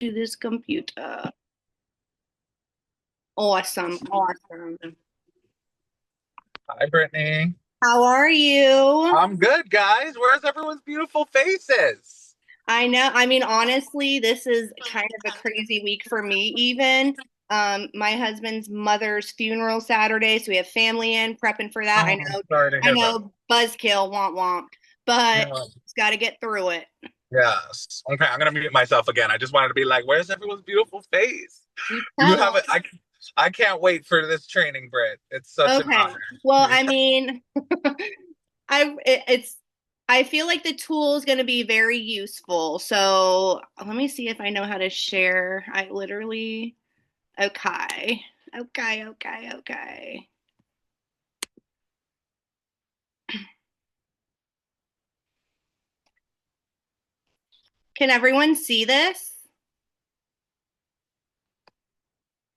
To this computer. Awesome, awesome. Hi, Brittany. How are you? I'm good, guys. Where's everyone's beautiful faces? I know. I mean, honestly, this is kind of a crazy week for me, even. My husband's mother's funeral Saturday, so we have family in prepping for that. Oh, sorry to I hear that. know, buzzkill, womp womp, but Yeah. it's got to get through it. Yes. Okay, I'm gonna mute myself again. I just wanted to be like, where's everyone's beautiful face? You You tell have it. us. I can't wait for this training, Britt. It's such an Okay. honor. Well, Yeah. I mean, it's I feel like the tool is going to be very useful. So let me see if I know how to share. I literally okay. Okay. Can everyone see this?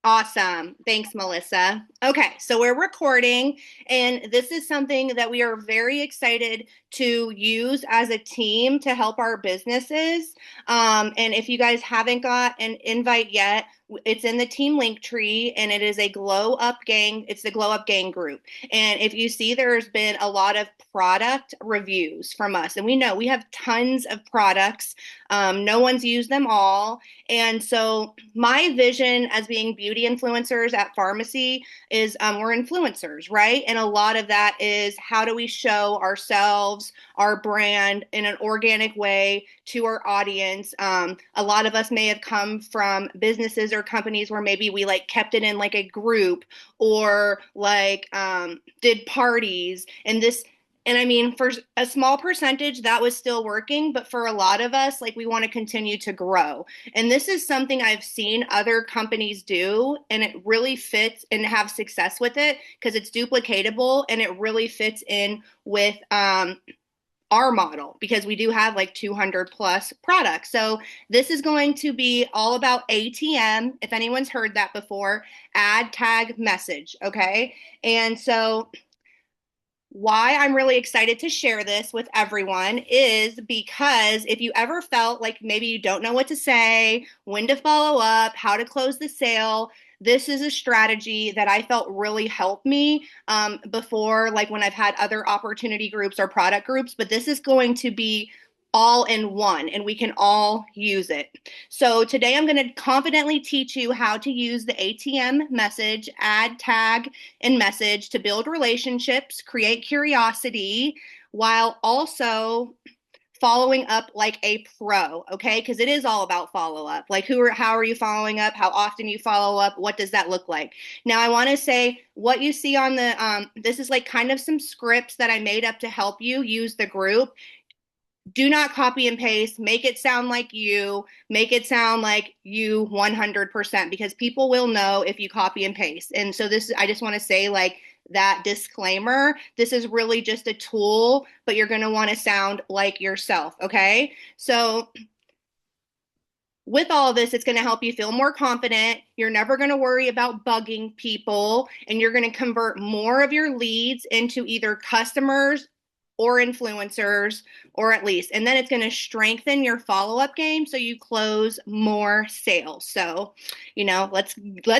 Awesome. Thanks, Melissa. Okay, so we're recording, and this is something that we are very excited to use as a team to help our businesses. And if you guys haven't got an invite yet, it's in the team link tree, and it is a Glow Up Gang. It's the Glow Up Gang group. And if you see, there's been a lot of product reviews from us, and we know we have tons of products. No one's used them all. And so, my vision as being beauty influencers at Pharmacy is we're influencers, right? And a lot of that is how do we show ourselves, our brand in an organic way to our audience. A lot of us may have come from businesses or companies where maybe we like kept it in like a group or like did parties. And I mean, for a small percentage, that was still working. But for a lot of us, like we want to continue to grow. And this is something I've seen other companies do, and it really fits and have success with it because it's duplicatable and it really fits in with our model because we do have like 200 plus products. So this is going to be all about ATM. If anyone's heard that before, add, tag, message. Okay. And so why I'm really excited to share this with everyone is because if you ever felt like maybe you don't know what to say, when to follow up, how to close the sale, this is a strategy that I felt really helped me before, like when I've had other opportunity groups or product groups. But this is going to be all in one and we can all use it. So today I'm going to confidently teach you how to use the ATM message, add, tag, and message to build relationships, create curiosity, while also following up like a pro, okay? Because it is all about follow up. Like how are you following up? How often you follow up? What does that look like? Now I want to say what you see on the this is like kind of some scripts that I made up to help you use the group. Do not copy and paste. Make it sound like you. Make it sound like you 100% because people will know if you copy and paste. And so I just want to say like that disclaimer. This is really just a tool, but you're going to want to sound like yourself. Okay. So with all of this, it's going to help you feel more confident. You're never going to worry about bugging people, and you're going to convert more of your leads into either customers or influencers, or at least, and then it's going to strengthen your follow-up game so you close more sales. So, let's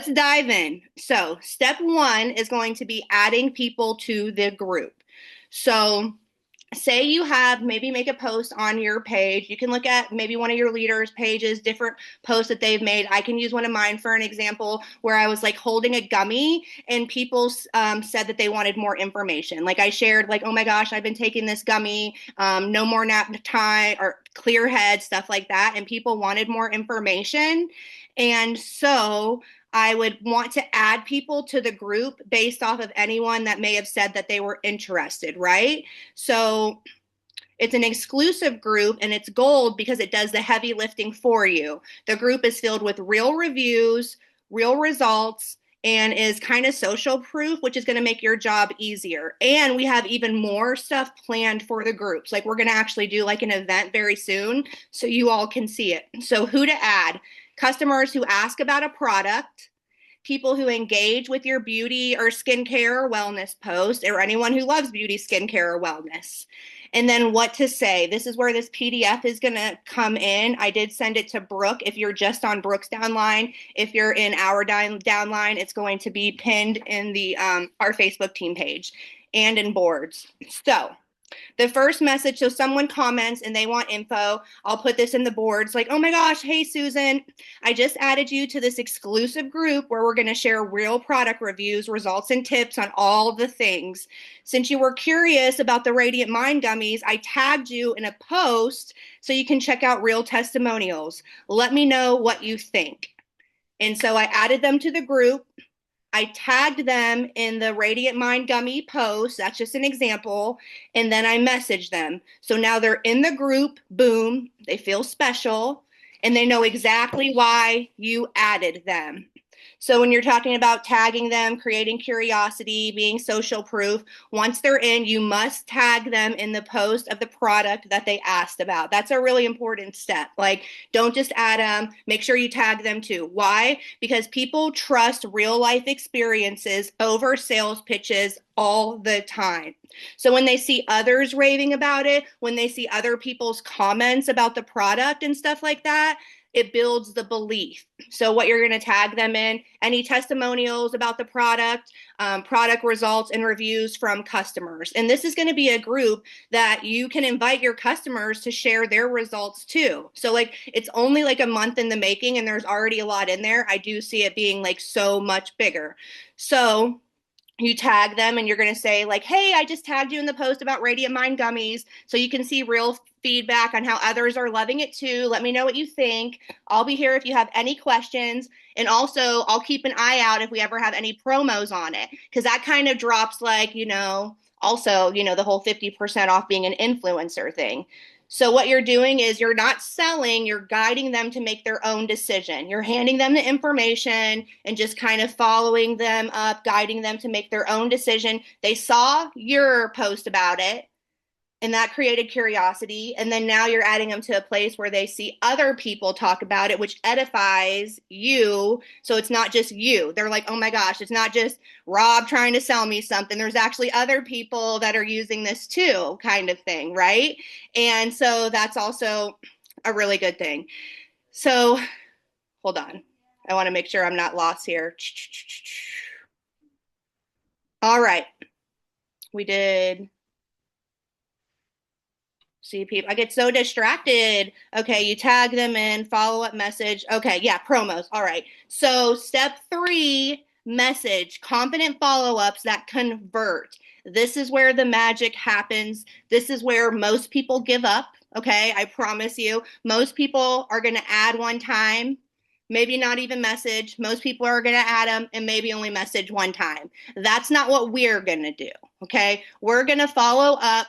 dive in. So, step 1 is going to be adding people to the group. So, say you have maybe make a post on your page. You can look at maybe one of your leaders pages, different posts that they've made. I can use one of mine for an example where I was like holding a gummy and people said that they wanted more information. Like I shared like, oh my gosh, I've been taking this gummy, no more nap time or clear head, stuff like that, and people wanted more information. And so I would want to add people to the group based off of anyone that may have said that they were interested, right? So it's an exclusive group and it's gold because it does the heavy lifting for you. The group is filled with real reviews, real results, and is kind of social proof, which is going to make your job easier. And we have even more stuff planned for the groups. Like we're going to actually do like an event very soon so you all can see it. So, who to add? Customers who ask about a product, people who engage with your beauty or skincare or wellness post, or anyone who loves beauty, skincare, or wellness. And then what to say. This is where this PDF is going to come in. I did send it to Brooke. If you're just on Brooke's downline, if you're in our downline, it's going to be pinned in the our Facebook team page and in boards. So the first message, so someone comments and they want info, I'll put this in the boards like, oh my gosh, hey Susan, I just added you to this exclusive group where we're going to share real product reviews, results, and tips on all the things. Since you were curious about the Radiant Mind gummies, I tagged you in a post so you can check out real testimonials. Let me know what you think. And so I added them to the group. I tagged them in the Radiant Mind Gummy post. That's just an example. And then I messaged them. So now they're in the group. Boom. They feel special. And they know exactly why you added them. So when you're talking about tagging them, creating curiosity, being social proof, once they're in, you must tag them in the post of the product that they asked about. That's a really important step. Like, don't just add them, make sure you tag them too. Why? Because people trust real life experiences over sales pitches all the time. So when they see others raving about it, when they see other people's comments about the product and stuff like that, it builds the belief. So what you're going to tag them in, any testimonials about the product, product results and reviews from customers. And this is going to be a group that you can invite your customers to share their results too. So like, it's only like a month in the making and there's already a lot in there. I do see it being like so much bigger. So you tag them and you're going to say like, hey, I just tagged you in the post about Radiant Mind gummies so you can see real feedback on how others are loving it too. Let me know what you think. I'll be here if you have any questions. And also I'll keep an eye out if we ever have any promos on it, because that kind of drops like, also, the whole 50% off being an influencer thing. So what you're doing is you're not selling, you're guiding them to make their own decision. You're handing them the information and just kind of following them up, guiding them to make their own decision. They saw your post about it and that created curiosity. And then now you're adding them to a place where they see other people talk about it, which edifies you. So it's not just you. They're like, oh my gosh, it's not just Rob trying to sell me something. There's actually other people that are using this too, kind of thing, right? And so that's also a really good thing. So hold on. I want to make sure I'm not lost here. All right. We did see people. I get so distracted. Okay, you tag them in, follow-up message. Okay, yeah, promos. All right. So step 3, message, confident follow-ups that convert. This is where the magic happens. This is where most people give up. Okay, I promise you. Most people are going to add one time, maybe not even message. Most people are going to add them and maybe only message one time. That's not what we're going to do. Okay, we're going to follow up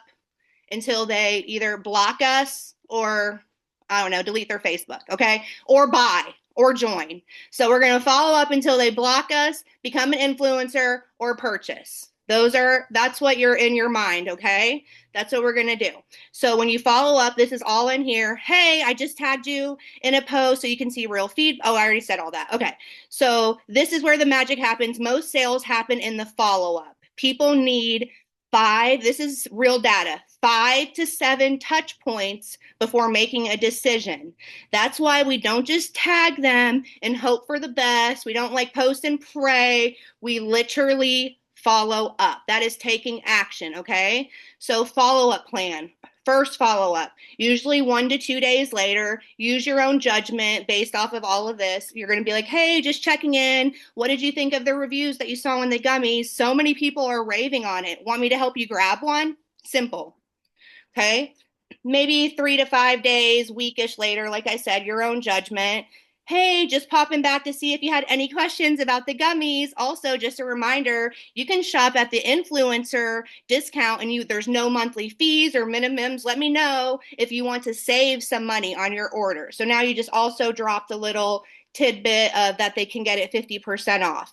until they either block us or, I don't know, delete their Facebook, okay? Or buy or join. So we're going to follow up until they block us, become an influencer, or purchase. That's what you're in your mind, okay? That's what we're going to do. So when you follow up, this is all in here. Hey, I just tagged you in a post so you can see real feed. Oh, I already said all that. Okay. So this is where the magic happens. Most sales happen in the follow-up. People need 5, this is real data, 5 to 7 touch points before making a decision. That's why we don't just tag them and hope for the best. We don't like post and pray. We literally follow up. That is taking action, okay? So follow-up plan. First follow-up, usually 1 to 2 days later. Use your own judgment based off of all of this. You're going to be like, hey, just checking in. What did you think of the reviews that you saw in the gummies? So many people are raving on it. Want me to help you grab one? Simple. Okay. Maybe 3 to 5 days, weekish later, like I said, your own judgment. Hey, just popping back to see if you had any questions about the gummies. Also, just a reminder, you can shop at the influencer discount and there's no monthly fees or minimums. Let me know if you want to save some money on your order. So now you just also dropped a little tidbit of that they can get it 50% off.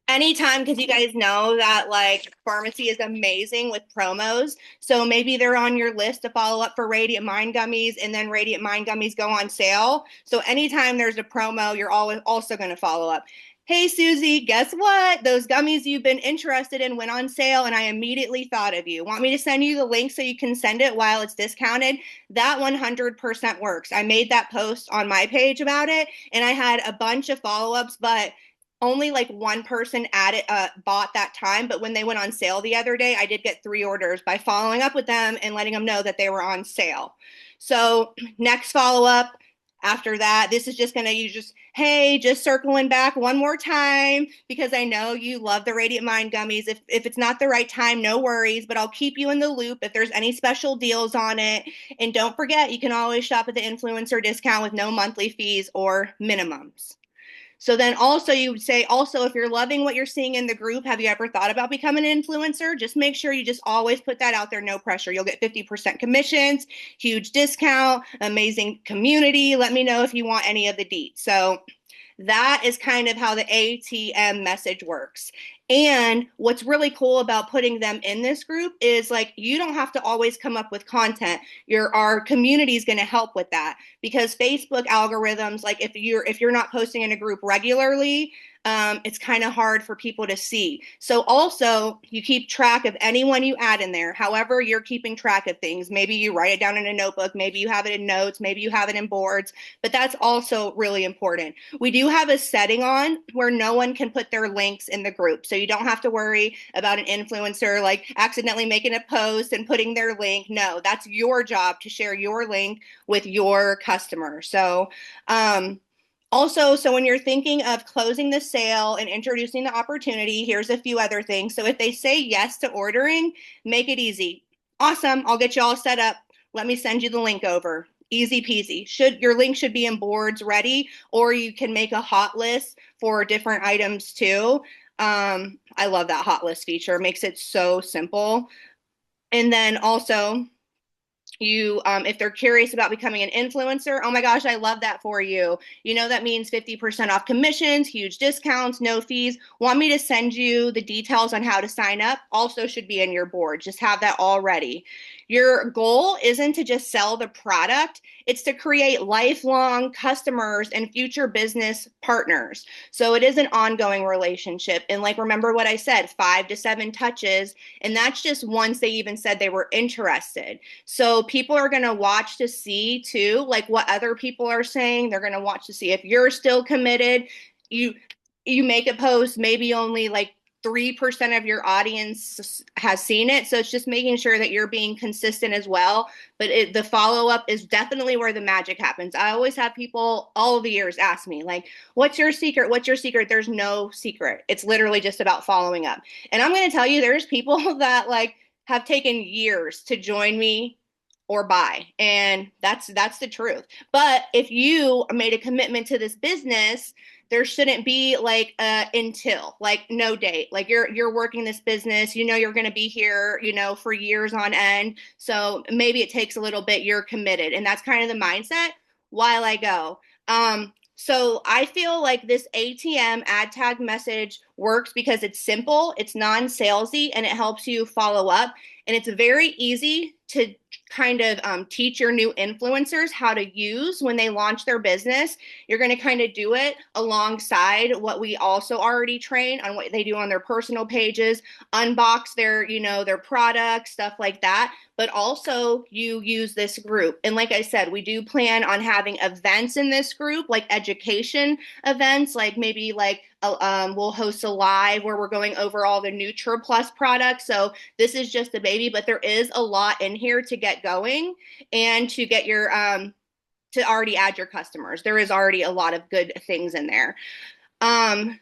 Anytime, because you guys know that like pharmacy is amazing with promos. So maybe they're on your list to follow up for Radiant Mind gummies, and then Radiant Mind gummies go on sale. So anytime there's a promo, you're always also going to follow up. Hey, Susie, guess what? Those gummies you've been interested in went on sale, and I immediately thought of you. Want me to send you the link so you can send it while it's discounted? That 100% works. I made that post on my page about it, and I had a bunch of follow ups, but only like one person added bought that time. But when they went on sale the other day, I did get 3 orders by following up with them and letting them know that they were on sale. So next follow up after that, this is just gonna, you just, hey, just circling back one more time because I know you love the Radiant Mind gummies. If it's not the right time, no worries, but I'll keep you in the loop if there's any special deals on it. And don't forget, you can always shop at the influencer discount with no monthly fees or minimums. So then also you would say, also, if you're loving what you're seeing in the group, have you ever thought about becoming an influencer? Just make sure you just always put that out there, no pressure. You'll get 50% commissions, huge discount, amazing community. Let me know if you want any of the deets. So that is kind of how the ATM message works. And what's really cool about putting them in this group is like you don't have to always come up with content. Our community is going to help with that because Facebook algorithms, like if you're not posting in a group regularly, it's kind of hard for people to see. So also you keep track of anyone you add in there. However, you're keeping track of things. Maybe you write it down in a notebook. Maybe you have it in notes. Maybe you have it in boards. But that's also really important. We do have a setting on where no one can put their links in the group. So you don't have to worry about an influencer like accidentally making a post and putting their link. No, that's your job to share your link with your customer. So, also, so when you're thinking of closing the sale and introducing the opportunity, here's a few other things. So if they say yes to ordering, make it easy. Awesome, I'll get you all set up. Let me send you the link over. Easy peasy. Your link should be in boards ready, or you can make a hot list for different items too. I love that hot list feature. It makes it so simple. And then also, if they're curious about becoming an influencer, oh my gosh, I love that for you. That means 50% off commissions, huge discounts, no fees. Want me to send you the details on how to sign up? Also should be in your board. Just have that all ready. Your goal isn't to just sell the product, it's to create lifelong customers and future business partners. So it is an ongoing relationship. And like, remember what I said, 5 to 7 touches. And that's just once they even said they were interested. So people are going to watch to see too, like what other people are saying. They're going to watch to see if you're still committed. You make a post, maybe only like 3% of your audience has seen it. So it's just making sure that you're being consistent as well. But the follow up is definitely where the magic happens. I always have people all of the years ask me, like, what's your secret? What's your secret? There's no secret. It's literally just about following up. And I'm going to tell you, there's people that like have taken years to join me or buy. And that's the truth. But if you made a commitment to this business, there shouldn't be like until like no date. Like you're working this business, you're going to be here, for years on end. So maybe it takes a little bit, you're committed. And that's kind of the mindset while I go. So I feel like this ATM ad tag message works because it's simple, it's non-salesy, and it helps you follow up. And it's very easy to kind of teach your new influencers how to use when they launch their business. You're going to kind of do it alongside what we also already train on what they do on their personal pages, unbox their products, stuff like that. But also you use this group. And like I said, we do plan on having events in this group, like education events, like maybe like we'll host a live where we're going over all the NutriPlus products. So this is just the baby, but there is a lot in here to get going and to get your to already add your customers. There is already a lot of good things in there.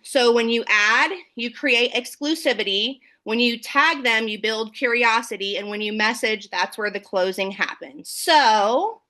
So when you add, you create exclusivity. When you tag them, you build curiosity. And when you message, that's where the closing happens. So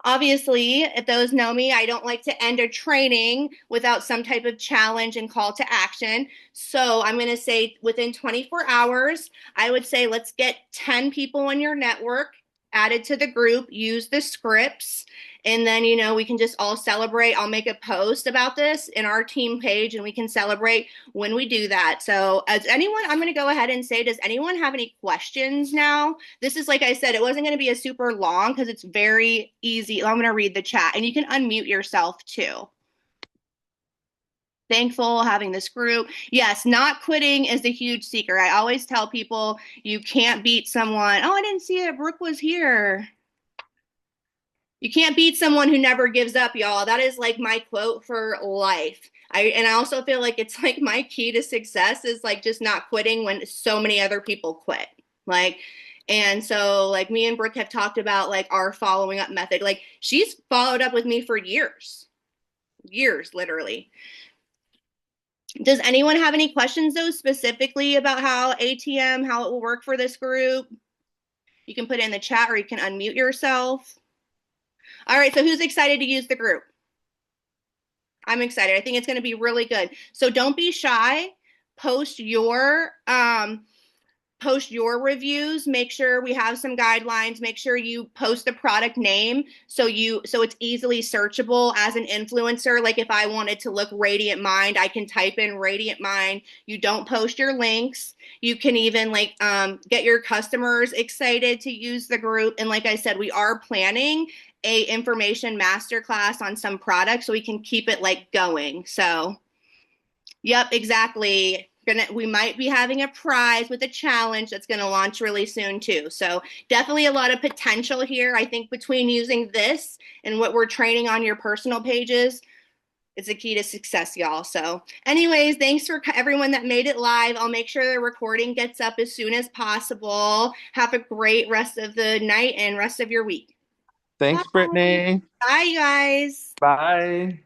obviously, if those know me, I don't like to end a training without some type of challenge and call to action. So I'm going to say within 24 hours, I would say let's get 10 people in your network added to the group, use the scripts, and then, we can just all celebrate. I'll make a post about this in our team page and we can celebrate when we do that. So I'm going to go ahead and say, does anyone have any questions now? This is, like I said, it wasn't going to be a super long because it's very easy. I'm going to read the chat and you can unmute yourself too. thankful having this group. Yes, not quitting is a huge secret. I always tell people you can't beat someone. Oh, I didn't see it. Brooke was here. You can't beat someone who never gives up, y'all. That is like my quote for life. I also feel like it's like my key to success is like just not quitting when so many other people quit. Like, and so like me and Brooke have talked about like our following up method. Like she's followed up with me for years, years literally. Does anyone have any questions though specifically about how ATM, how it will work for this group? You can put it in the chat or you can unmute yourself. All right, so who's excited to use the group? I'm excited. I think it's going to be really good. So don't be shy. Post your reviews. Make sure we have some guidelines. Make sure you post the product name so it's easily searchable as an influencer. Like if I wanted to look Radiant Mind, I can type in Radiant Mind. You don't post your links. You can even like get your customers excited to use the group. And like I said, we are planning a information masterclass on some products so we can keep it like going. So, yep, exactly. We might be having a prize with a challenge that's going to launch really soon too. So definitely a lot of potential here. I think between using this and what we're training on your personal pages, it's a key to success, y'all. So anyways, thanks for everyone that made it live. I'll make sure the recording gets up as soon as possible. Have a great rest of the night and rest of your week. Thanks, Brittany. Bye, you guys. Bye.